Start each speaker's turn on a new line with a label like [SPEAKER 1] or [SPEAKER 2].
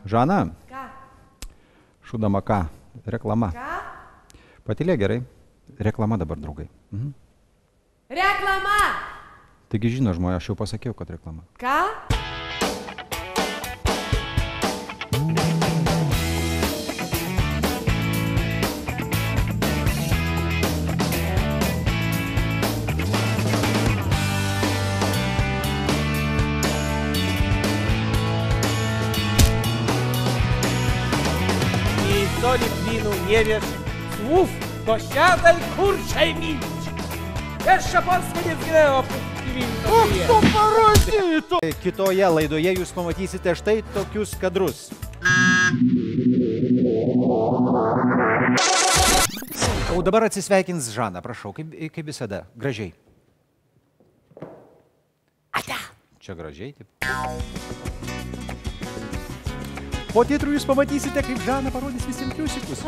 [SPEAKER 1] Žana,
[SPEAKER 2] Ką?
[SPEAKER 1] šūdama ką? Reklama.
[SPEAKER 2] Ką?
[SPEAKER 1] Patylė gerai. Reklama dabar, draugai.
[SPEAKER 2] Reklama!
[SPEAKER 1] Taigi žino žmonės, aš jau pasakiau, kad reklama.
[SPEAKER 2] Ką?
[SPEAKER 3] Ніхто Літвіну не wiesz słów, to siadaj kurczej milcz. Jeszcze Polska nie zginęła, póki Wilno żyje.
[SPEAKER 1] Kitoje laidoje jūs pamatysite štai tokius kadrus. O dabar atsisveikins Žana, prašau, kaip visada, gražiai. Ate! Čia gražiai, taip. Po titrų jūs pamatysite, kaip Žana parodys visiems triusikus.